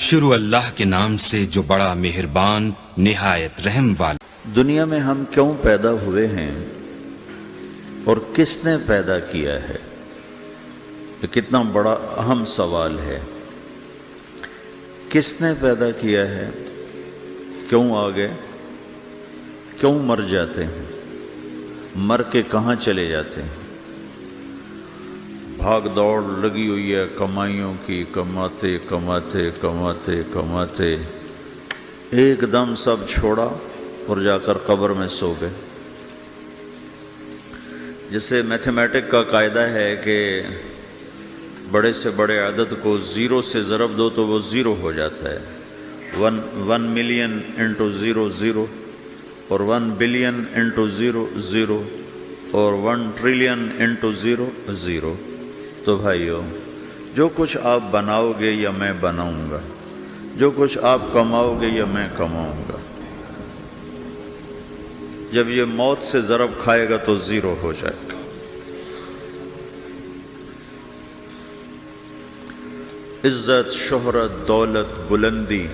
شروع اللہ کے نام سے جو بڑا مہربان نہایت رحم والا۔ دنیا میں ہم کیوں پیدا ہوئے ہیں اور کس نے پیدا کیا ہے؟ یہ کتنا بڑا اہم سوال ہے۔ کس نے پیدا کیا ہے؟ کیوں آگے؟ کیوں مر جاتے ہیں؟ مر کے کہاں چلے جاتے ہیں؟ بھاگ دوڑ لگی ہوئی ہے کمائیوں کی، کماتے کماتے کماتے کماتے ایک دم سب چھوڑا اور جا کر قبر میں سو گئے۔ جسے میتھمیٹک کا قاعدہ ہے کہ بڑے سے بڑے عدد کو زیرو سے ضرب دو تو وہ زیرو ہو جاتا ہے۔ 1 ملین انٹو زیرو زیرو، اور 1 بلین انٹو زیرو زیرو، اور 1 ٹریلین انٹو زیرو زیرو۔ تو بھائیو، جو کچھ آپ بناؤ گے یا میں بناؤں گا، جو کچھ آپ کماؤ گے یا میں کماؤں گا، جب یہ موت سے ضرب کھائے گا تو زیرو ہو جائے گا۔ عزت، شہرت، دولت، بلندی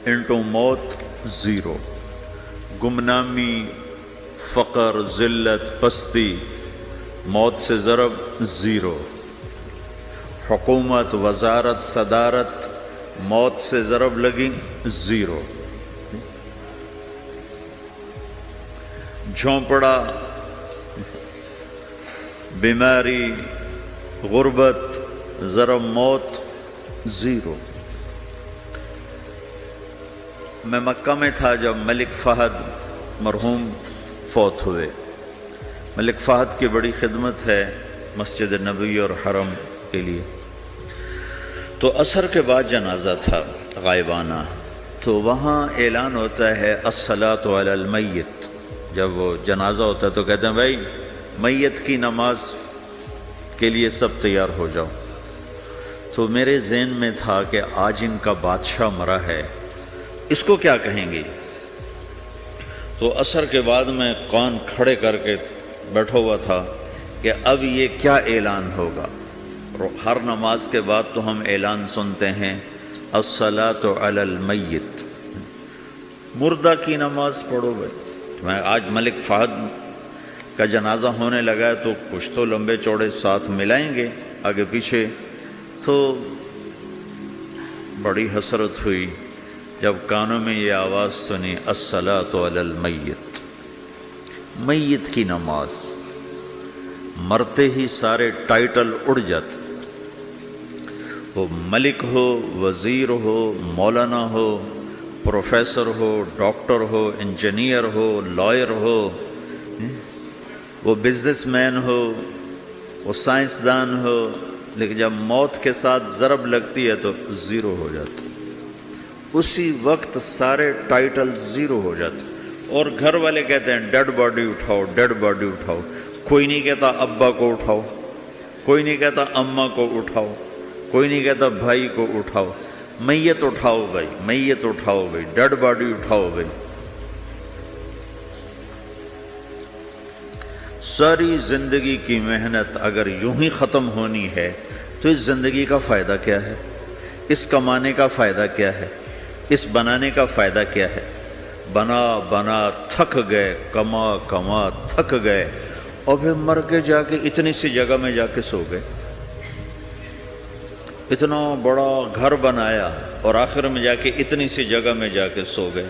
انٹو موت زیرو، گمنامی، فقر، ذلت، پستی موت سے ضرب زیرو، حکومت، وزارت، صدارت موت سے ضرب لگی زیرو، جھونپڑا، بیماری، غربت ضرب موت زیرو۔ میں مکہ میں تھا جب ملک فہد مرحوم فوت ہوئے۔ ملک فہد کی بڑی خدمت ہے مسجد نبوی اور حرم کے لیے۔ تو عصر کے بعد جنازہ تھا غائبانہ، تو وہاں اعلان ہوتا ہے الصلاۃ علی المیت۔ جب وہ جنازہ ہوتا ہے تو کہتے ہیں بھائی میت کی نماز کے لیے سب تیار ہو جاؤ۔ تو میرے ذہن میں تھا کہ آج ان کا بادشاہ مرا ہے، اس کو کیا کہیں گے؟ تو عصر کے بعد میں کان کھڑے کر کے بیٹھا ہوا تھا کہ اب یہ کیا اعلان ہوگا۔ ہر نماز کے بعد تو ہم اعلان سنتے ہیں الصلاۃ علی المیت، مردہ کی نماز پڑھو بھائی۔ میں آج ملک فہد کا جنازہ ہونے لگا ہے تو کچھ تو لمبے چوڑے ساتھ ملائیں گے آگے پیچھے۔ تو بڑی حسرت ہوئی جب کانوں میں یہ آواز سنی الصلاۃ علی المیت، میت کی نماز۔ مرتے ہی سارے ٹائٹل اڑ جاتے، وہ ملک ہو، وزیر ہو، مولانا ہو، پروفیسر ہو، ڈاکٹر ہو، انجینئر ہو، لائر ہو، وہ بزنس مین ہو، وہ سائنسدان ہو، لیکن جب موت کے ساتھ ضرب لگتی ہے تو زیرو ہو جاتا، اسی وقت سارے ٹائٹل زیرو ہو جاتے۔ اور گھر والے کہتے ہیں ڈیڈ باڈی اٹھاؤ، ڈیڈ باڈی اٹھاؤ۔ کوئی نہیں کہتا ابا کو اٹھاؤ، کوئی نہیں کہتا اماں کو اٹھاؤ، کوئی نہیں کہتا بھائی کو اٹھاؤ۔ میت اٹھاؤ بھائی، میت اٹھاؤ بھائی، ڈیڈ باڈی اٹھاؤ بھائی۔ ساری زندگی کی محنت اگر یوں ہی ختم ہونی ہے تو اس زندگی کا فائدہ کیا ہے؟ اس کمانے کا فائدہ کیا ہے؟ اس بنانے کا فائدہ کیا ہے؟ بنا بنا تھک گئے، کما کما تھک گئے، اور پھر مر کے جا کے اتنی سی جگہ میں جا کے سو گئے۔ اتنا بڑا گھر بنایا اور آخر میں جا کے اتنی سی جگہ میں جا کے سو گئے۔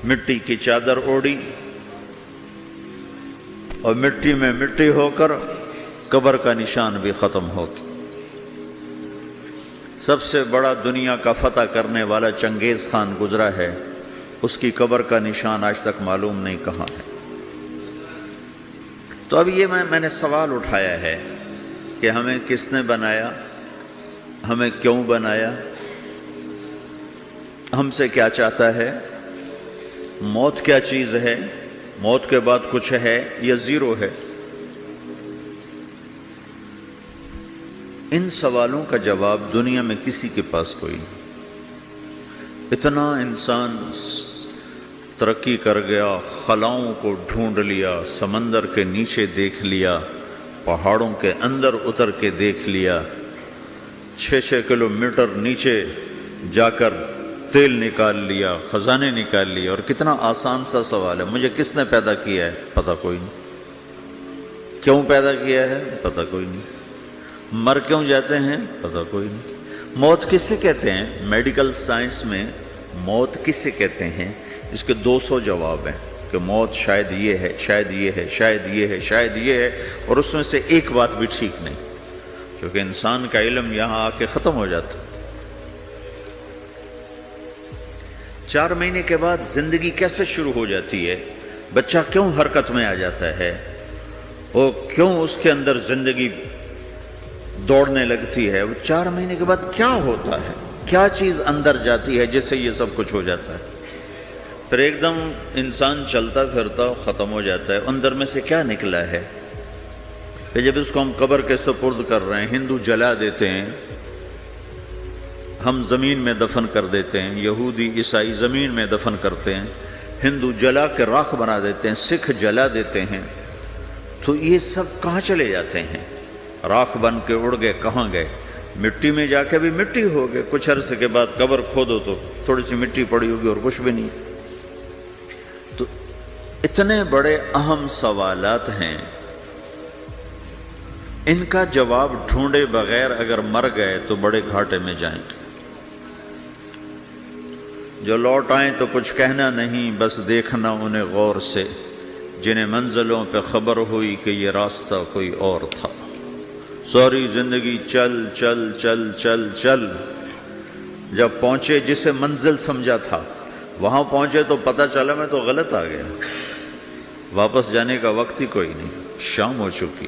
مٹی کی چادر اوڑھی اور مٹی میں مٹی ہو کر قبر کا نشان بھی ختم ہو گیا۔ سب سے بڑا دنیا کا فتح کرنے والا چنگیز خان گزرا ہے، اس کی قبر کا نشان آج تک معلوم نہیں کہاں ہے۔ تو اب یہ میں نے سوال اٹھایا ہے کہ ہمیں کس نے بنایا، ہمیں کیوں بنایا، ہم سے کیا چاہتا ہے، موت کیا چیز ہے، موت کے بعد کچھ ہے یا زیرو ہے؟ ان سوالوں کا جواب دنیا میں کسی کے پاس کوئی نہیں۔ اتنا انسان ترقی کر گیا، خلاؤں کو ڈھونڈ لیا، سمندر کے نیچے دیکھ لیا، پہاڑوں کے اندر اتر کے دیکھ لیا، 6 کلومیٹر نیچے جا کر تیل نکال لیا، خزانے نکال لیے، اور کتنا آسان سا سوال ہے، مجھے کس نے پیدا کیا ہے؟ پتہ کوئی نہیں۔ کیوں پیدا کیا ہے؟ پتہ کوئی نہیں۔ مر کیوں جاتے ہیں؟ پتہ کوئی نہیں۔ موت کس سے کہتے ہیں؟ میڈیکل سائنس میں موت کس سے کہتے ہیں؟ اس کے 200 جواب ہیں کہ موت شاید یہ ہے، شاید یہ ہے، شاید یہ ہے، شاید یہ ہے، اور اس میں سے ایک بات بھی ٹھیک نہیں، کیونکہ انسان کا علم یہاں آ کے ختم ہو جاتا ہے۔ 4 مہینے کے بعد زندگی کیسے شروع ہو جاتی ہے؟ بچہ کیوں حرکت میں آ جاتا ہے؟ اور کیوں اس کے اندر زندگی دوڑنے لگتی ہے؟ وہ 4 مہینے کے بعد کیا ہوتا ہے؟ کیا چیز اندر جاتی ہے جس سے یہ سب کچھ ہو جاتا ہے؟ پھر ایک دم انسان چلتا پھرتا ختم ہو جاتا ہے، اندر میں سے کیا نکلا ہے؟ پھر جب اس کو ہم قبر کے سپرد کر رہے ہیں، ہندو جلا دیتے ہیں، ہم زمین میں دفن کر دیتے ہیں، یہودی عیسائی زمین میں دفن کرتے ہیں، ہندو جلا کے راکھ بنا دیتے ہیں، سکھ جلا دیتے ہیں، تو یہ سب کہاں چلے جاتے ہیں؟ راکھ بن کے اڑ گئے، کہاں گئے؟ مٹی میں جا کے بھی مٹی ہو گئے، کچھ عرصے کے بعد قبر کھودو تو تھوڑی سی مٹی پڑی ہوگی اور کچھ بھی نہیں۔ تو اتنے بڑے اہم سوالات ہیں، ان کا جواب ڈھونڈے بغیر اگر مر گئے تو بڑے گھاٹے میں جائیں گے۔ جو لوٹ آئیں تو کچھ کہنا نہیں، بس دیکھنا انہیں غور سے، جنہیں منزلوں پہ خبر ہوئی کہ یہ راستہ کوئی اور تھا۔ ساری زندگی چل چل چل چل چل، جب پہنچے جسے منزل سمجھا تھا وہاں پہنچے تو پتہ چلا میں تو غلط آ گیا، واپس جانے کا وقت ہی کوئی نہیں، شام ہو چکی۔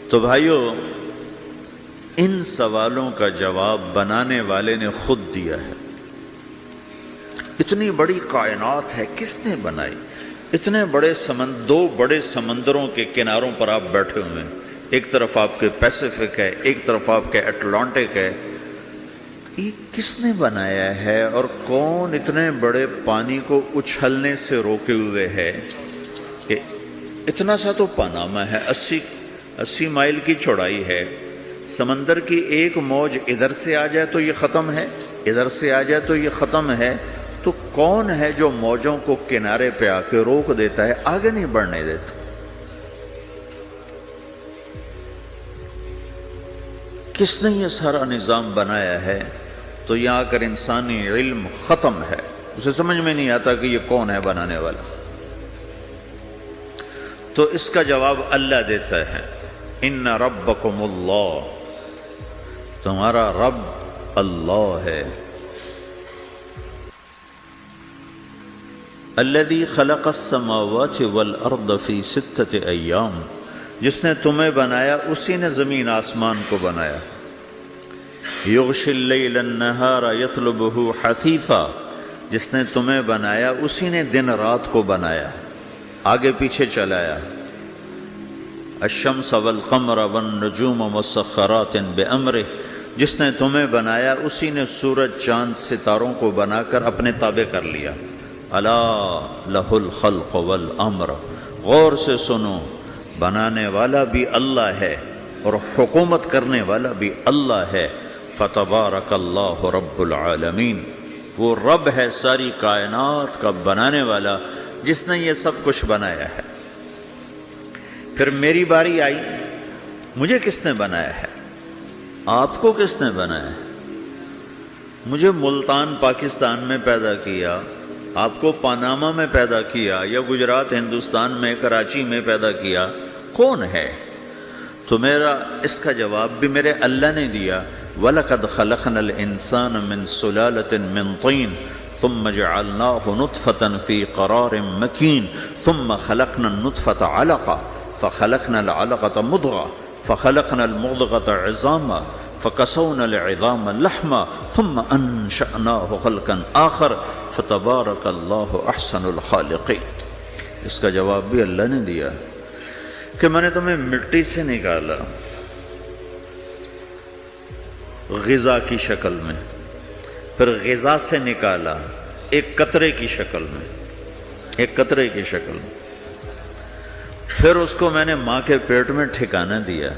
تو بھائیو، ان سوالوں کا جواب بنانے والے نے خود دیا ہے۔ اتنی بڑی کائنات ہے، کس نے بنائی؟ اتنے بڑے دو بڑے سمندروں کے کناروں پر آپ بیٹھے ہوئے ہیں، ایک طرف آپ کے پیسیفک ہے، ایک طرف آپ کے اٹلانٹک ہے، یہ کس نے بنایا ہے؟ اور کون اتنے بڑے پانی کو اچھلنے سے روکے ہوئے ہے کہ اتنا سا تو پاناما ہے، 80 مائل کی چوڑائی ہے، سمندر کی ایک موج ادھر سے آ جائے تو یہ ختم ہے، ادھر سے آ جائے تو یہ ختم ہے، تو کون ہے جو موجوں کو کنارے پہ آ کے روک دیتا ہے، آگے نہیں بڑھنے دیتا؟ کس نے یہ سارا نظام بنایا ہے؟ تو یہاں کر انسانی علم ختم ہے، اسے سمجھ میں نہیں آتا کہ یہ کون ہے بنانے والا۔ تو اس کا جواب اللہ دیتا ہے، ان ربکم اللہ، تمہارا رب اللہ ہے، الذی خلق السماوات والارض فی 6 ایام، جس نے تمہیں بنایا اسی نے زمین آسمان کو بنایا، یغشی اللیل النہار یطلبہ حثیثا، جس نے تمہیں بنایا اسی نے دن رات کو بنایا، آگے پیچھے چلایا، الشمس والقمر والنجوم مسخرات بامرہ، جس نے تمہیں بنایا اسی نے سورج چاند ستاروں کو بنا کر اپنے تابع کر لیا، الا لہ الخلق والامر، غور سے سنو، بنانے والا بھی اللہ ہے اور حکومت کرنے والا بھی اللہ ہے، فتبارک اللہ رب العالمین، وہ رب ہے ساری کائنات کا بنانے والا جس نے یہ سب کچھ بنایا ہے۔ پھر میری باری آئی، مجھے کس نے بنایا ہے؟ آپ کو کس نے بنایا ہے؟ مجھے ملتان پاکستان میں پیدا کیا، آپ کو پاناما میں پیدا کیا، یا گجرات ہندوستان میں کراچی میں پیدا کیا، کون ہے؟ تو میرا اس کا جواب بھی میرے اللہ نے دیا، وَلَقَدْ خَلَقْنَا الْإِنسَانَ مِنْ سُلَالَةٍ مِّن طِينٍ ثُمَّ جَعَلْنَاهُ نُطْفَةً فِي قَرَارٍ مَّكِينٍ ثُمَّ خَلَقْنَا النُّطْفَةَ عَلَقَةً فَخَلَقْنَا الْعَلَقَةَ مُضْغَةً فَخَلَقْنَا الْمُضْغَةَ عِظَامًا فَكَسَوْنَا الْعِظَامَ لَحْمًا ثُمَّ أَنشَأْنَاهُ خَلْقًا آخَرَ فَتَبَارَكَ اللَّهُ أَحْسَنُ الْخَالِقِينَ۔ اس کا جواب بھی اللہ نے دیا کہ میں نے تمہیں مٹی سے نکالا غذا کی شکل میں، پھر غذا سے نکالا ایک قطرے کی شکل میں، ایک قطرے کی شکل میں، پھر اس کو میں نے ماں کے پیٹ میں ٹھکانہ دیا،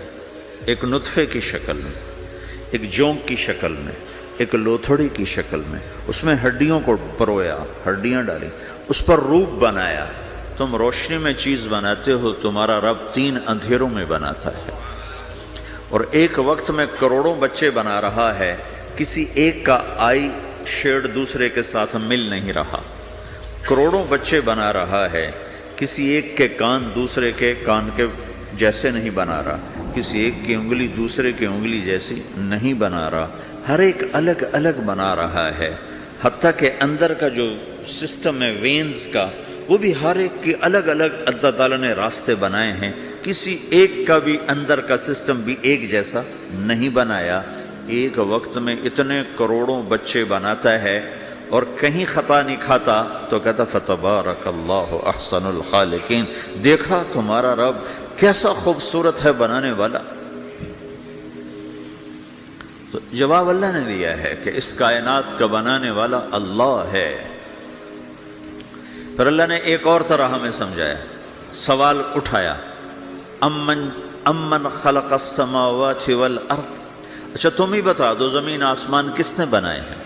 ایک نطفے کی شکل میں، ایک جونک کی شکل میں، ایک لوتھڑی کی شکل میں، اس میں ہڈیوں کو پرویا، ہڈیاں ڈالی، اس پر روپ بنایا۔ تم روشنی میں چیز بناتے ہو، تمہارا رب 3 اندھیروں میں بناتا ہے، اور ایک وقت میں کروڑوں بچے بنا رہا ہے، کسی ایک کا آئی شیڈ دوسرے کے ساتھ مل نہیں رہا، کروڑوں بچے بنا رہا ہے، کسی ایک کے کان دوسرے کے کان کے جیسے نہیں بنا رہا، کسی ایک کی انگلی دوسرے کی انگلی جیسی نہیں بنا رہا، ہر ایک الگ الگ بنا رہا ہے، حتیٰ کہ اندر کا جو سسٹم ہے وینز کا، وہ بھی ہر ایک کی الگ الگ اللہ تعالیٰ نے راستے بنائے ہیں، کسی ایک کا بھی اندر کا سسٹم بھی ایک جیسا نہیں بنایا۔ ایک وقت میں اتنے کروڑوں بچے بناتا ہے اور کہیں خطا نہیں کھاتا، تو کہتا فتبارک اللہ احسن الخالقین، دیکھا تمہارا رب کیسا خوبصورت ہے بنانے والا۔ تو جواب اللہ نے دیا ہے کہ اس کائنات کا بنانے والا اللہ ہے۔ پھر اللہ نے ایک اور طرح ہمیں سمجھایا، سوال اٹھایا، امن خلق السماوات والارض، اچھا تم ہی بتا دو زمین آسمان کس نے بنائے ہیں؟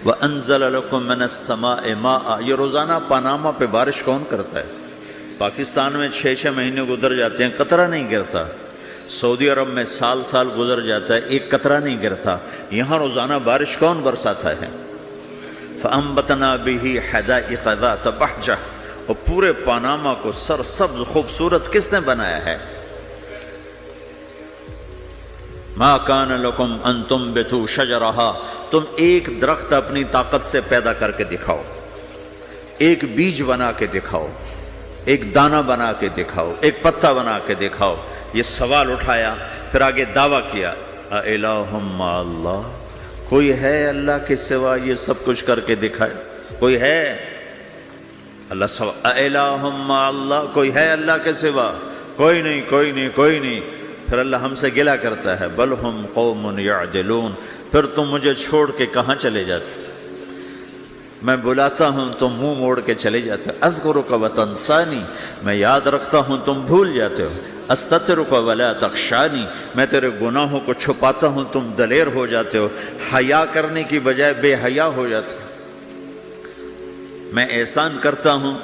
وَأَنزَلَ لَكُم مِّنَ السَّمَاءِ مَاءً، یہ روزانہ پاناما پہ بارش کون کرتا ہے؟ پاکستان میں 6 مہینے گزر جاتے ہیں، قطرہ نہیں گرتا، سعودی عرب میں سال گزر جاتا ہے، ایک قطرہ نہیں گرتا، یہاں روزانہ بارش کون برساتا ہے؟ فَأَنبَتْنَا بِهِ حَدَائِقَ ذَاتَ بَهْجَةٍ، اور پورے پاناما کو سرسبز خوبصورت کس نے بنایا ہے؟ مَا كَانَ لَكُمْ أَن تُنبِتُوا شَجَرَهَا، تم ایک درخت اپنی طاقت سے پیدا کر کے دکھاؤ، ایک بیج بنا کے دکھاؤ، ایک دانہ بنا کے دکھاؤ، ایک پتا بنا کے دکھاؤ۔ یہ سوال اٹھایا، پھر آگے دعویٰ کیا، اِلَٰهٌ مَّعَ اللَّهِ، کوئی ہے اللہ کے سوا یہ سب کچھ کر کے دکھائے؟ کوئی ہے؟ اللہ سوا اِلَٰهٌ مَّعَ اللَّهِ، کوئی ہے اللہ کے سوا؟ کوئی نہیں، کوئی نہیں، کوئی نہیں۔ پھر اللہ ہم سے گلہ کرتا ہے، بل ہم قوم یعدلون، پھر تم مجھے چھوڑ کے کہاں چلے جاتے؟ میں بلاتا ہوں تم منہ موڑ کے چلے جاتے ہو، اذکرک وتنسانی، میں یاد رکھتا ہوں تم بھول جاتے ہو، استترک ولا تخشانی، میں تیرے گناہوں کو چھپاتا ہوں تم دلیر ہو جاتے ہو، حیا کرنے کی بجائے بے حیا ہو جاتے ہو۔ میں احسان کرتا ہوں،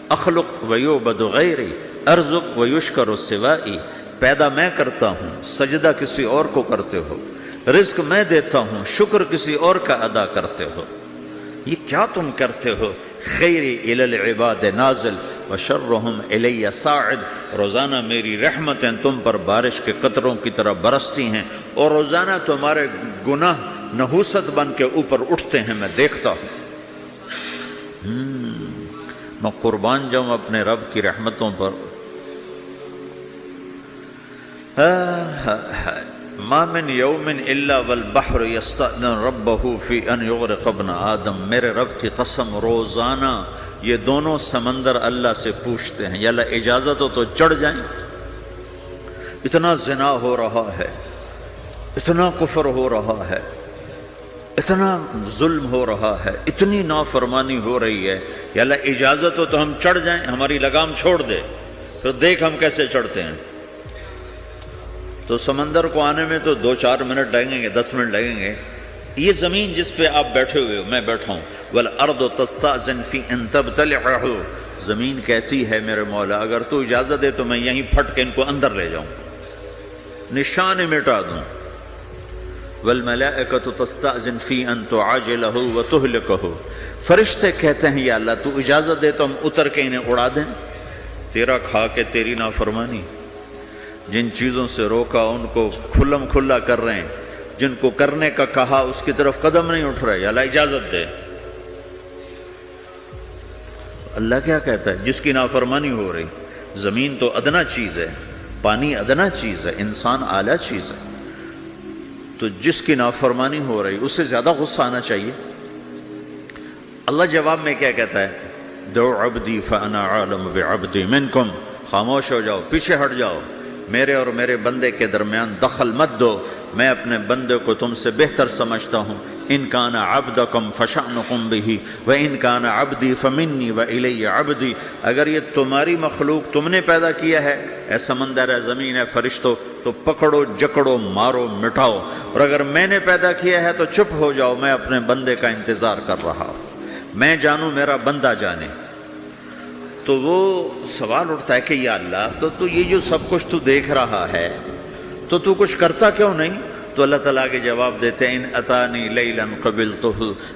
اخلق ویعبد غیری، ارزق ویشکر سوائی، پیدا میں کرتا ہوں، سجدہ کسی اور کو کرتے ہو، رزق میں دیتا ہوں، شکر کسی اور کا ادا کرتے ہو، یہ کیا تم کرتے ہو؟ خیری الی العباد نازل وشرہم الی صاعد، روزانہ میری رحمتیں تم پر بارش کے قطروں کی طرح برستی ہیں، اور روزانہ تمہارے گناہ نحوست بن کے اوپر اٹھتے ہیں، میں دیکھتا ہوں۔ میں قربان جاؤں اپنے رب کی رحمتوں پر۔ ما من یوم الا والبحر یستأذن ربہ فی ان یغرق ابن آدم، میرے رب کی قسم روزانہ یہ دونوں سمندر اللہ سے پوچھتے ہیں، یا اللہ اجازت ہو تو چڑھ جائیں، اتنا زنا ہو رہا ہے، اتنا کفر ہو رہا ہے، اتنا ظلم ہو رہا ہے، اتنی نافرمانی ہو رہی ہے، یا اللہ اجازت ہو تو ہم چڑھ جائیں، ہماری لگام چھوڑ دے، پھر دیکھ ہم کیسے چڑھتے ہیں۔ تو سمندر کو آنے میں تو 2-4 منٹ لگیں گے، 10 منٹ لگیں گے۔ یہ زمین جس پہ آپ بیٹھے ہوئے ہو، میں بیٹھا ہوں، وَالْأَرْضُ تَسْتَأْذِنُ فِي أَن تَبْتَلِعَهُ، زمین کہتی ہے میرے مولا اگر تو اجازت دے تو میں یہیں پھٹ کے ان کو اندر لے جاؤں، نشان مٹا دوں۔ وَالْمَلَائِكَةُ تَسْتَأْذِنُ فِي أَن تُعَاجِلَهُ وَتُهْلِكَهُ، فرشتے کہتے ہیں یا اللہ تو اجازت دے تو ہم اتر کے انہیں اڑا دیں، تیرا کھا کے تیری نافرمانی، جن چیزوں سے روکا ان کو کھلم کھلا کر رہے ہیں، جن کو کرنے کا کہا اس کی طرف قدم نہیں اٹھ رہے، یا اللہ اجازت دے۔ اللہ کیا کہتا ہے؟ جس کی نافرمانی ہو رہی، زمین تو ادنا چیز ہے، پانی ادنا چیز ہے، انسان اعلیٰ چیز ہے، تو جس کی نافرمانی ہو رہی اس سے زیادہ غصہ آنا چاہیے۔ اللہ جواب میں کیا کہتا ہے؟ دعو عبدی فانا عالم بعبدی منکم، خاموش ہو جاؤ، پیچھے ہٹ جاؤ، میرے اور میرے بندے کے درمیان دخل مت دو، میں اپنے بندے کو تم سے بہتر سمجھتا ہوں۔ ان کان عبدکم فشأنکم بہ وان کان عبدی فمنی والی عبدی، اگر یہ تمہاری مخلوق تم نے پیدا کیا ہے، اے سمندر ہے، زمین ہے، فرشتوں، تو پکڑو جکڑو مارو مٹاؤ، اور اگر میں نے پیدا کیا ہے تو چپ ہو جاؤ، میں اپنے بندے کا انتظار کر رہا ہوں، میں جانوں میرا بندہ جانے۔ تو وہ سوال اٹھتا ہے کہ یا اللہ تو یہ جو سب کچھ تو دیکھ رہا ہے تو کچھ کرتا کیوں نہیں؟ تو اللہ تعالیٰ کے جواب دیتے ہیں ان اتانی لیلا قبلتہ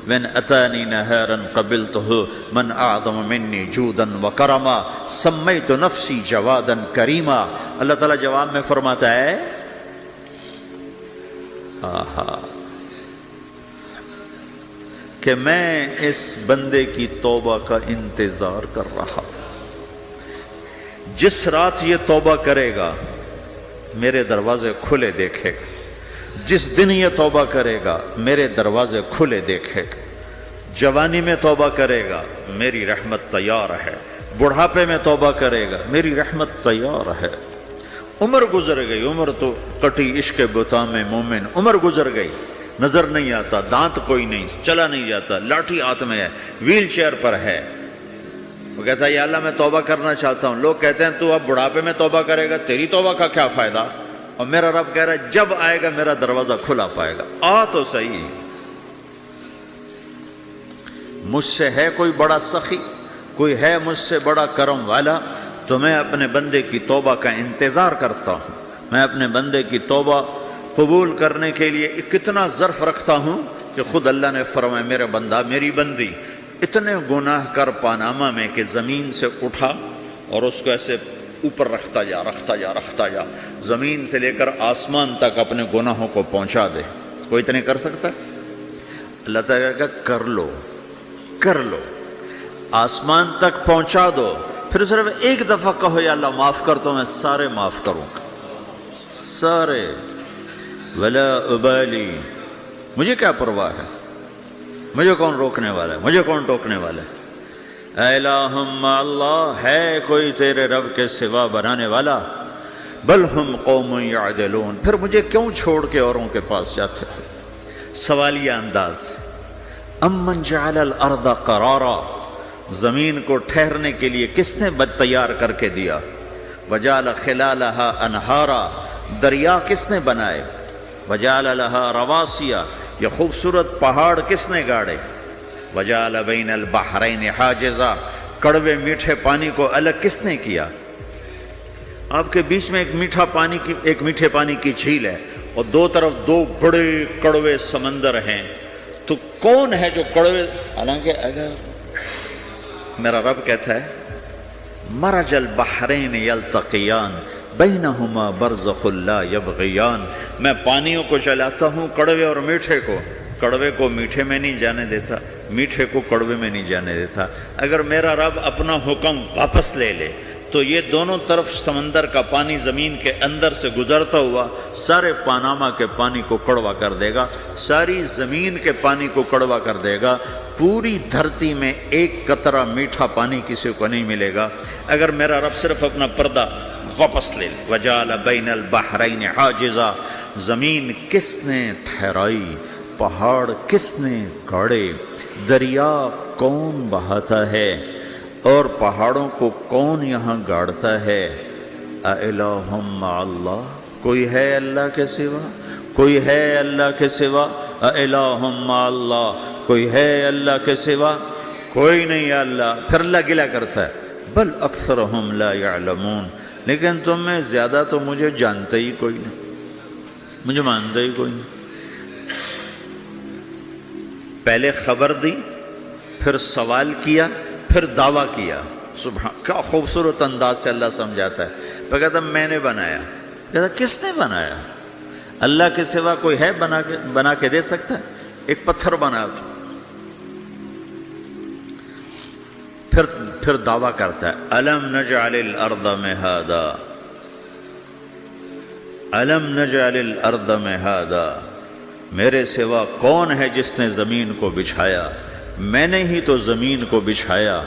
وان اتانی نہارا قبلتہ من اعظم منی جودا وکرما سمیت نفسی جوادا کریما۔ اللہ تعالیٰ جواب میں فرماتا ہے کہ میں اس بندے کی توبہ کا انتظار کر رہا ہوں، جس رات یہ توبہ کرے گا میرے دروازے کھلے دیکھے گا، جس دن یہ توبہ کرے گا میرے دروازے کھلے دیکھے گا، جوانی میں توبہ کرے گا میری رحمت تیار ہے، بڑھاپے میں توبہ کرے گا میری رحمت تیار ہے۔ عمر گزر گئی، عمر تو کٹی عشق بتا میں مومن، عمر گزر گئی، نظر نہیں آتا، دانت کوئی نہیں، چلا نہیں جاتا، لاٹھی ہاتھ میں ہے، ویل چیئر پر ہے۔ وہ کہتا ہے یا اللہ میں توبہ کرنا چاہتا ہوں۔ لوگ کہتے ہیں تو اب بڑھاپے میں توبہ کرے گا، تیری توبہ کا کیا فائدہ؟ اور میرا رب کہہ رہا ہے جب آئے گا میرا دروازہ کھلا پائے گا، آ تو صحیح۔ مجھ سے ہے کوئی بڑا سخی، کوئی ہے مجھ سے بڑا کرم والا، تو میں اپنے بندے کی توبہ کا انتظار کرتا ہوں، میں اپنے بندے کی توبہ قبول کرنے کے لیے کتنا ظرف رکھتا ہوں کہ خود اللہ نے فرمایا میرا بندہ میری بندی اتنے گناہ کر پاناما میں کہ زمین سے اٹھا اور اس کو ایسے اوپر رکھتا جا، زمین سے لے کر آسمان تک اپنے گناہوں کو پہنچا دے۔ کوئی اتنے کر سکتا ہے؟ اللہ تعالیٰ کا کر لو، آسمان تک پہنچا دو، پھر صرف ایک دفعہ کہو یا اللہ معاف کر تو میں سارے معاف کروں گا، سارے، ولا ابالی، مجھے کیا پرواہ ہے، مجھے کون روکنے والا ہے، مجھے کون ٹوکنے والا ہے۔ اے الہم اللہ، ہے کوئی تیرے رب کے سوا بنانے والا؟ بل ہم قوم یعدلون، پھر مجھے کیوں چھوڑ کے اوروں کے پاس جاتے ہیں؟ سوالیہ انداز۔ امن جعل الارض قرارا، زمین کو ٹھہرنے کے لیے کس نے تیار کر کے دیا؟ وجعل خلالہا انہارا، دریا کس نے بنائے؟ وجعل لہا رواسیا، یہ خوبصورت پہاڑ کس نے گاڑے؟ وجعل بین البحرین حاجزا، کڑوے میٹھے پانی کو الگ کس نے کیا؟ آپ کے بیچ میں ایک میٹھے پانی کی جھیل ہے اور دو طرف دو بڑے کڑوے سمندر ہیں، تو کون ہے جو کڑوے؟ حالانکہ اگر میرا رب کہتا ہے مرج البحرین یلتقیان بینہما برزخ لا یبغیان، میں پانیوں کو چلاتا ہوں کڑوے اور میٹھے کو، کڑوے کو میٹھے میں نہیں جانے دیتا، میٹھے کو کڑوے میں نہیں جانے دیتا۔ اگر میرا رب اپنا حکم واپس لے لے تو یہ دونوں طرف سمندر کا پانی زمین کے اندر سے گزرتا ہوا سارے پاناما کے پانی کو کڑوا کر دے گا، ساری زمین کے پانی کو کڑوا کر دے گا، پوری دھرتی میں ایک قطرہ میٹھا پانی کسی کو نہیں ملے گا اگر میرا رب صرف اپنا پردہ واپس لے لے۔ وجعل بین البحرین حاجزا، زمین کس نے ٹھہرائی، پہاڑ کس نے گاڑے، دریا کون بہاتا ہے اور پہاڑوں کو کون یہاں گاڑتا ہے؟ اِلٰہٌ مع اللہ، کوئی ہے اللہ کے سوا؟ کوئی ہے اللہ کے سوا؟ اِلٰہٌ مع اللہ، کوئی ہے اللہ کے سوا؟ کوئی نہیں ہے اللہ۔ پھر اللہ گلہ کرتا ہے بل اکثرہم لا یعلمون، لیکن تم میں زیادہ تو مجھے جانتے ہی کوئی نہیں، مجھے مانتے ہی کوئی نہیں۔ پہلے خبر دی، پھر سوال کیا، پھر دعویٰ کیا۔ سبحان، کیا خوبصورت انداز سے اللہ سمجھاتا ہے۔ پھر کہتا میں نے بنایا، کہتا کس نے بنایا؟ اللہ کے سوا کوئی ہے بنا کے دے سکتا ہے؟ ایک پتھر بنا تو پھر دعویٰ کرتا ہے الم نجعل الارض مہادا، الم نجعل الارض مہادا، میرے سوا کون ہے جس نے زمین کو بچھایا؟ میں نے ہی تو زمین کو بچھایا۔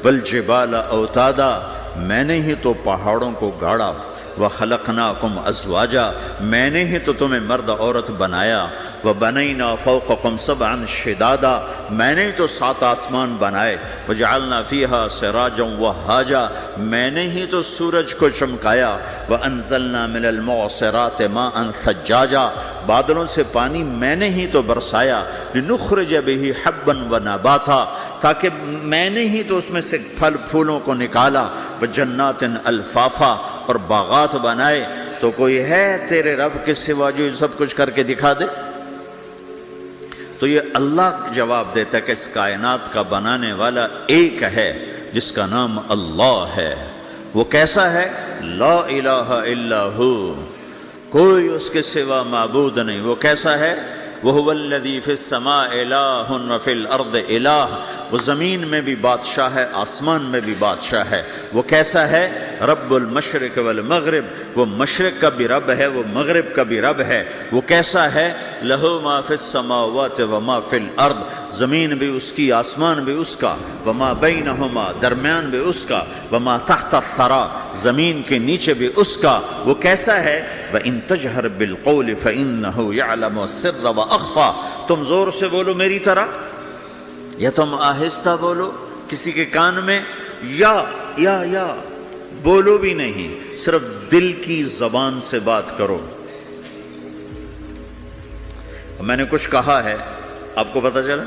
والجبال اوتادا، میں نے ہی تو پہاڑوں کو گاڑا۔ وَخَلَقْنَاكُمْ أَزْوَاجًا، میں نے ہی تو تمہیں مرد عورت بنایا، وَبَنَيْنَا فَوْقَكُمْ سَبْعًا شِدَادًا، میں نے ہی تو 7 آسمان بنائے، وَجَعَلْنَا فِيهَا سِرَاجًا وَهَّاجًا، میں نے ہی تو سورج کو چمکایا، وَأَنزَلْنَا مِنَ الْمُعْصِرَاتِ مَاءً ثَجَّاجًا، بادلوں سے پانی میں نے ہی تو برسایا، لِنُخْرِجَ بِهِ حَبًّا وَنَبَاتًا، تاکہ میں نے ہی تو اس میں سے پھل پھولوں کو نکالا، وَجَنَّاتٍ الْفَافًا، اور باغات بنائے۔ تو کوئی ہے تیرے رب کے سوا جو سب کچھ کر کے دکھا دے؟ تو یہ اللہ جواب دیتا ہے کہ اس کائنات کا بنانے والا ایک ہے جس کا نام اللہ ہے۔ وہ کیسا ہے؟ لا الہ الا ہو، کوئی اس کے سوا معبود نہیں۔ وہ کیسا ہے؟ وَهُوَ الَّذِي فِي السَّمَاءِ إِلَٰهٌ وَفِي الْأَرْضِ إِلَٰهٌ، وہ زمین میں بھی بادشاہ ہے، آسمان میں بھی بادشاہ ہے۔ وہ کیسا ہے؟ رب المشرق والمغرب، وہ مشرق کا بھی رب ہے، وہ مغرب کا بھی رب ہے۔ وہ کیسا ہے؟ لَهُ مَا فِي السَّمَاوَاتِ وَمَا فِي الْأَرْضِ، زمین بھی اس کی، آسمان بھی اس کا، وَمَا بَيْنَهُمَا، درمیان بھی اس کا، وَمَا تَحْتَ الثَّرَىٰ، زمین کے نیچے بھی اس کا۔ وہ کیسا ہے؟ وَإِن تَجْهَرْ بِالْقَوْلِ فَإِنَّهُ يَعْلَمُ السِّرَّ وَأَخْفَىٰ، تم زور سے بولو میری طرح، یا تم آہستہ بولو کسی کے کان میں، یا بولو بھی نہیں، صرف دل کی زبان سے بات کرو۔ میں نے کچھ کہا ہے، آپ کو پتہ چلا؟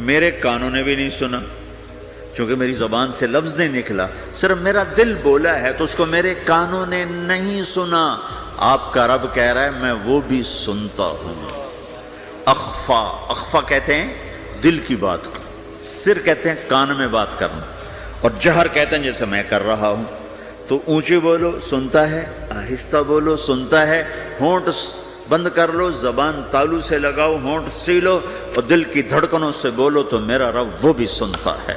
میرے کانوں نے بھی نہیں سنا، چونکہ میری زبان سے لفظ نہیں نکلا، صرف میرا دل بولا ہے تو اس کو میرے کانوں نے نہیں سنا۔ آپ کا رب کہہ رہا ہے میں وہ بھی سنتا ہوں۔ اخفا کہتے ہیں دل کی بات کو، سر کہتے ہیں کان میں بات کرنا، اور جہر کہتے ہیں جیسے میں کر رہا ہوں۔ تو اونچی بولو سنتا ہے، آہستہ بولو سنتا ہے، ہونٹ بند کر لو، زبان تالو سے لگاؤ، ہونٹ سیلو اور دل کی دھڑکنوں سے بولو تو میرا رب وہ بھی سنتا ہے۔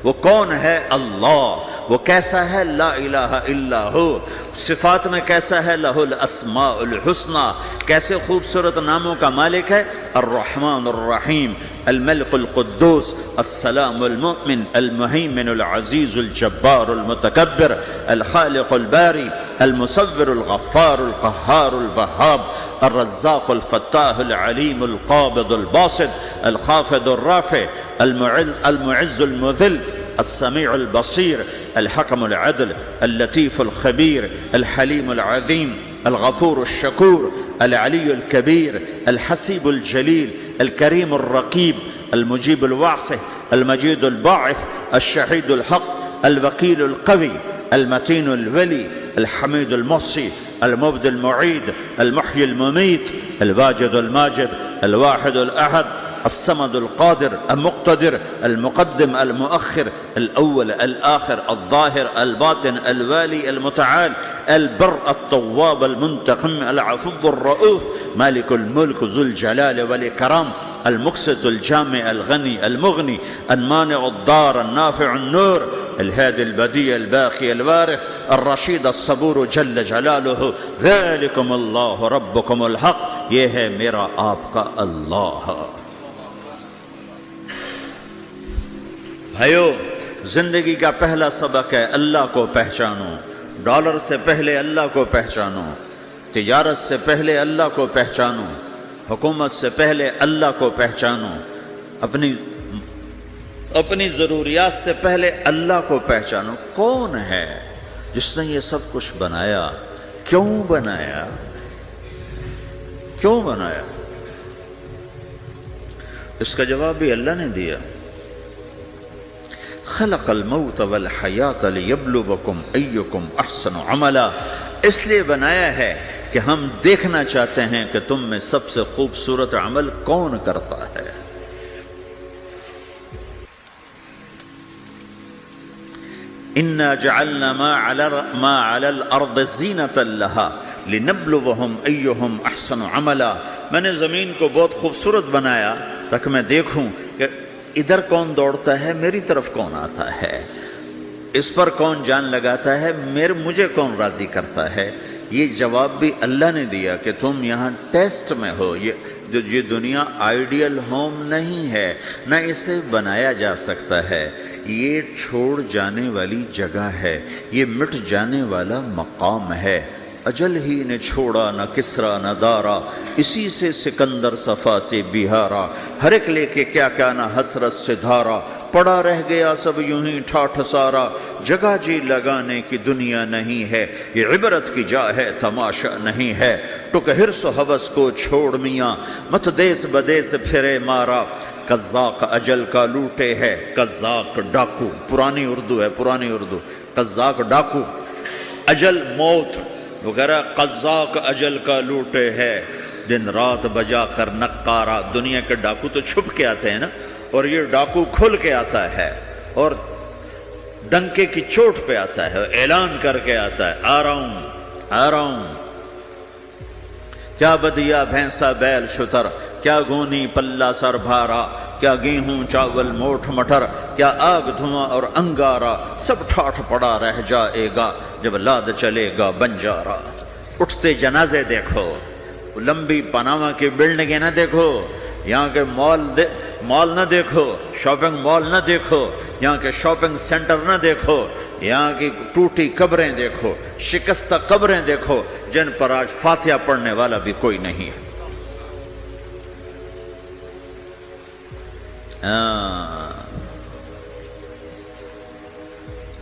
وہ کون ہے؟ اللہ۔ وہ کیسا ہے؟ لا الہ الا ہو۔ صفات میں کیسا ہے؟ لہ الاسماء الحسنی، کیسے خوبصورت ناموں کا مالک ہے؟ الرحمن الرحیم، الملک القدوس، السلام المؤمن، المہیمن العزیز الجبار المتکبر، الخالق الباری، المصور الغفار القہار الوہاب، الرزاق الفتاح العلیم القابض الباسط، الخافض الرافع، المعز المذل، السميع البصير، الحكم العدل، اللطيف الخبير، الحليم العظيم، الغفور الشكور، العلي الكبير، الحسيب الجليل، الكريم الرقيب، المجيب الواسع، المجيد الباعث، الشهيد الحق، الوكيل القوي، المتين الولي، الحميد المحصي، المبدي المعيد، المحيي المميت، الواجد الماجد، الواحد الأحد، الصمد القادر المقتدر، المقدم المؤخر، الأول الآخر، الظاهر الباطن، الوالي المتعال، البر التواب المنتقم، العفو الرؤوف، مالك الملك ذو الجلال والإكرام، المقسط الجامع الغني المغني، المانع الضار النافع النور، الهادي البديع الباقي الوارث، الرشيد الصبور جل جلاله، ذلكم الله ربكم الحق، یہ ہے میرا آپ کا اللہ۔ بھائیو، زندگی کا پہلا سبق ہے اللہ کو پہچانو۔ ڈالر سے پہلے اللہ کو پہچانو، تجارت سے پہلے اللہ کو پہچانو، حکومت سے پہلے اللہ کو پہچانو، اپنی ضروریات سے پہلے اللہ کو پہچانو۔ کون ہے جس نے یہ سب کچھ بنایا؟ کیوں بنایا؟ کیوں بنایا؟ اس کا جواب بھی اللہ نے دیا۔ خلق الموت والحیات لیبلوکم ایکم احسن عملا، اس لیے بنایا ہے کہ ہم دیکھنا چاہتے ہیں کہ تم میں سب سے خوبصورت عمل کون کرتا ہے۔ انا جعلنا ما علی الارض زینۃ لها لنبلوہم ایہم احسن عملا، میں نے زمین کو بہت خوبصورت بنایا تاکہ میں دیکھوں کہ ادھر کون دوڑتا ہے، میری طرف کون آتا ہے، اس پر کون جان لگاتا ہے، مجھے کون راضی کرتا ہے۔ یہ جواب بھی اللہ نے دیا کہ تم یہاں ٹیسٹ میں ہو، یہ یہ دنیا آئیڈیل ہوم نہیں ہے، نہ اسے بنایا جا سکتا ہے، یہ چھوڑ جانے والی جگہ ہے، یہ مٹ جانے والا مقام ہے۔ اجل ہی نے چھوڑا نہ کسرا نہ دارا، اسی سے سکندر صفات بہارا، ہر ایک لے کے کیا کیا نہ حسرت سے دھارا، پڑا رہ گیا سب یوں ہی ٹھاٹھ سارا، جگہ جی لگانے کی دنیا نہیں ہے، یہ عبرت کی جا ہے تماشا نہیں ہے، ٹک حرص و حوث کو چھوڑ میاں، مت دیس بدیس پھرے مارا، قزاق اجل کا لوٹے ہے، قزاق ڈاکو، پرانی اردو ہے، پرانی اردو، قزاق ڈاکو، اجل موت وغیرہ، قزاق اجل کا لوٹے ہے، دن رات بجا کر نقارا، دنیا کے ڈاکو تو چھپ کے آتے ہیں نا، اور یہ ڈاکو کھل کے آتا ہے اور ڈنکے کی چوٹ پہ آتا ہے، اعلان کر کے آتا ہے، آ رہا ہوں آ رہا ہوں، کیا بدیا بھینسا بیل شتر، کیا گونی پلہ سر بھارا، کیا گیہوں چاول موٹھ مٹر، کیا آگ دھواں اور انگارا، سب ٹھاٹھ پڑا رہ جائے گا جب لاد چلے گا بنجارا۔ اٹھتے جنازے دیکھو، لمبی پاناما کی بلڈنگیں نہ دیکھو، یہاں کے مال نہ دیکھو، شاپنگ مال نہ دیکھو، یہاں کے شاپنگ سینٹر نہ دیکھو، یہاں کی ٹوٹی قبریں دیکھو، شکستہ قبریں دیکھو، جن پر آج فاتحہ پڑھنے والا بھی کوئی نہیں ہے۔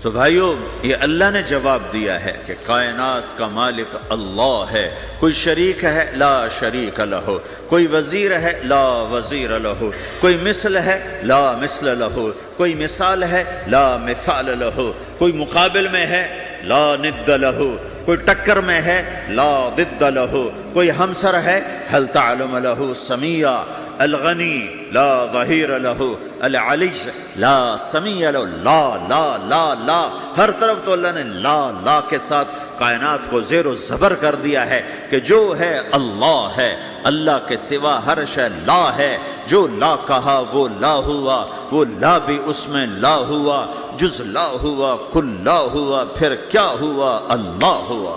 تو بھائیو، یہ اللہ نے جواب دیا ہے کہ کائنات کا مالک اللہ ہے، کوئی شریک ہے لا شریک لہ، کوئی وزیر ہے لا وزیر لہ، کوئی مثل ہے لا مثل لہ، کوئی مثال ہے لا مثال لہ، کوئی مقابل میں ہے لا ند لہ، کوئی ٹکر میں ہے لا ضد لہ، کوئی ہمسر ہے هل تعلم لہ سمیہ، الغنی لا ظہیر لہ، العلی لا سمیع لہ، لا لا لا لا، ہر طرف تو اللہ نے لا لا کے ساتھ کائنات کو زیر و زبر کر دیا ہے کہ جو ہے اللہ ہے، اللہ کے سوا ہر شے لا ہے، جو لا کہا وہ لا ہوا، وہ لا بھی اس میں لا ہوا، جز لا ہوا کل لا ہوا، پھر کیا ہوا؟ اللہ ہوا۔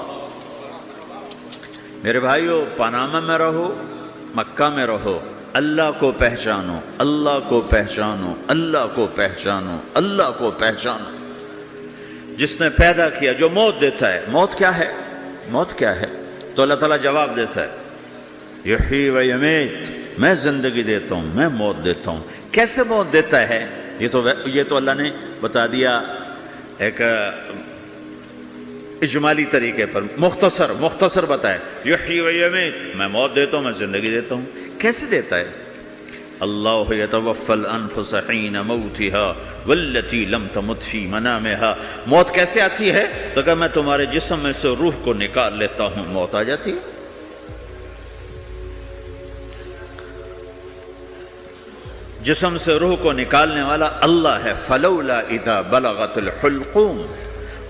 میرے بھائیو، پاناما میں رہو، مکہ میں رہو، اللہ کو پہچانو، اللہ کو پہچانو، اللہ کو پہچانو، اللہ کو پہچانو۔ جس نے پیدا کیا، جو موت دیتا ہے، موت کیا ہے؟ موت کیا ہے؟ تو اللہ تعالیٰ جواب دیتا ہے، یحیی و یمیت، میں زندگی دیتا ہوں، میں موت دیتا ہوں۔ کیسے موت دیتا ہے؟ یہ تو اللہ نے بتا دیا ایک اجمالی طریقے پر، مختصر بتائے، یحیی و یمیت، میں موت دیتا ہوں، میں زندگی دیتا ہوں۔ کیسے دیتا ہے؟ اللہ یتوفی الانفس حین موتها والتی لم تمت فی منامها۔ موت کیسے آتی ہے؟ تو کہ میں تمہارے جسم میں سے روح کو نکال لیتا ہوں، موت آ جاتی ہے۔ جسم سے روح کو نکالنے والا اللہ ہے۔ فلولا اذا بلغت الحلقوم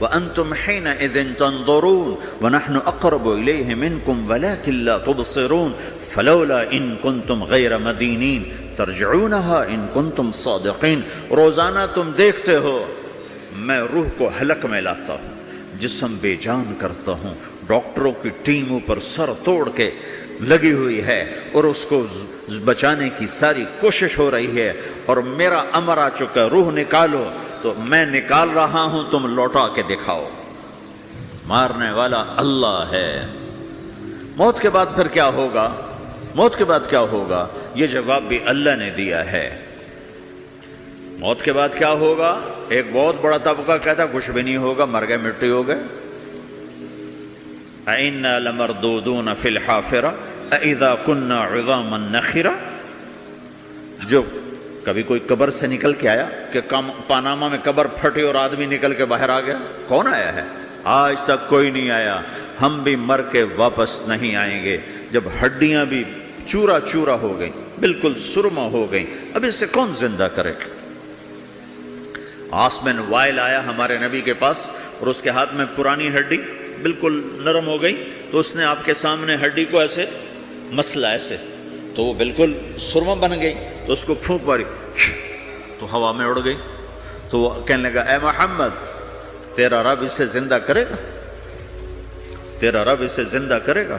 وانتم حينئذ تنظرون ونحن اقرب اليه منكم ولكن لا تبصرون فلولا ان كنتم غير مدينين ترجعونها ان كنتم صادقين۔ روزانہ تم دیکھتے ہو میں روح کو حلق میں لاتا ہوں، جسم بے جان کرتا ہوں، ڈاکٹروں کی ٹیم اوپر سر توڑ کے لگی ہوئی ہے اور اس کو بچانے کی ساری کوشش ہو رہی ہے، اور میرا امر آ چکا، روح نکالو، تو میں نکال رہا ہوں، تم لوٹا کے دکھاؤ۔ مارنے والا اللہ ہے۔ موت کے بعد پھر کیا ہوگا؟ موت کے بعد کیا ہوگا؟ یہ جواب بھی اللہ نے دیا ہے۔ موت کے بعد کیا ہوگا؟ ایک بہت بڑا طبقہ کہتا کچھ بھی نہیں ہوگا، مر گئے، مٹی ہو گئے۔ اَإِنَّا لَمَرْدُودُونَ فِي الْحَافِرَةِ اَإِذَا كُنَّا عِظَامًا نَخِرَةً۔ جو کبھی کوئی قبر سے نکل کے آیا کہ پاناما میں قبر پھٹی اور آدمی نکل کے باہر آ گیا؟ کون آیا ہے؟ آج تک کوئی نہیں آیا۔ ہم بھی مر کے واپس نہیں آئیں گے۔ جب ہڈیاں بھی چورا چورا ہو گئیں، بالکل سرما ہو گئیں، اب اسے کون زندہ کرے؟ آسمن وائل آیا ہمارے نبی کے پاس اور اس کے ہاتھ میں پرانی ہڈی بالکل نرم ہو گئی، تو اس نے آپ کے سامنے ہڈی کو ایسے مسلا، ایسے، تو وہ بالکل سرما بن گئی، تو اس کو پھونک ماری تو ہوا میں اڑ گئی۔ تو وہ کہنے لگا، اے محمد، تیرا رب اسے زندہ کرے گا؟ تیرا رب اسے زندہ کرے گا؟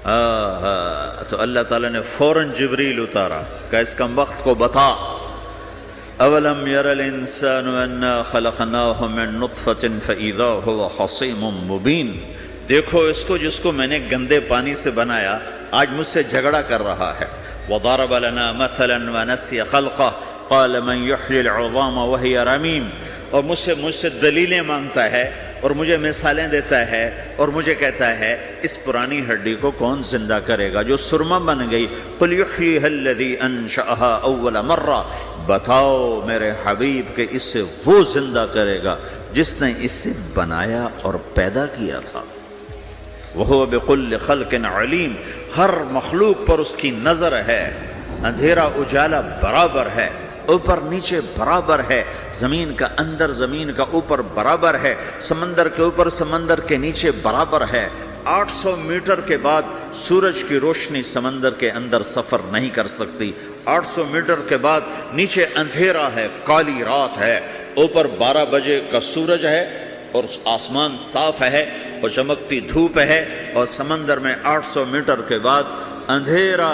تو اللہ تعالیٰ نے فوراً جبریل اتارا کہ اس کم وقت کو بتا، اولم یر الانسان انا خلقناہ من نطفۃ فاذا هو خصیم مبین، دیکھو اس کو جس کو میں نے گندے پانی سے بنایا آج مجھ سے جھگڑا کر رہا ہے. وضرب لنا مثلا ونسی خلقہ قال من یحیی العظام وہی رمیم، اور مجھ سے دلیلیں مانگتا ہے اور مجھے مثالیں دیتا ہے اور مجھے کہتا ہے اس پرانی ہڈی کو کون زندہ کرے گا جو سرما بن گئی. قل یحییھا الذی انشأھا اول مرہ، بتاؤ میرے حبیب کہ اسے وہ زندہ کرے گا جس نے اسے بنایا اور پیدا کیا تھا. وہو بکل خلق علیم، ہر مخلوق پر اس کی نظر ہے، اندھیرا اجالا برابر ہے، اوپر نیچے برابر ہے، زمین کا اندر زمین کا اوپر برابر ہے، سمندر کے اوپر سمندر کے نیچے برابر ہے. 800 میٹر کے بعد سورج کی روشنی سمندر کے اندر سفر نہیں کر سکتی. 800 میٹر کے بعد نیچے اندھیرا ہے، کالی رات ہے، اوپر 12 بجے کا سورج ہے اور آسمان صاف ہے اور چمکتی دھوپ ہے، اور سمندر میں 800 میٹر کے بعد اندھیرا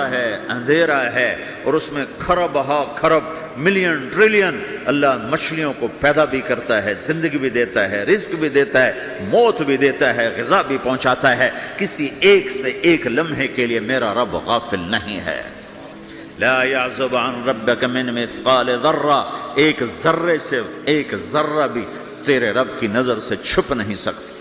ہے اور اس میں کھرب ہا کھرب ملین ٹریلین اللہ مچھلیوں کو پیدا بھی کرتا ہے، زندگی بھی دیتا ہے، رزق بھی دیتا ہے، موت بھی دیتا ہے، غذا بھی پہنچاتا ہے. کسی ایک سے ایک لمحے کے لیے میرا رب غافل نہیں ہے. لا يعزب عن ربك من مثقال ذرہ، ایک ذرے سے ایک ذرہ بھی تیرے رب کی نظر سے چھپ نہیں سکتا.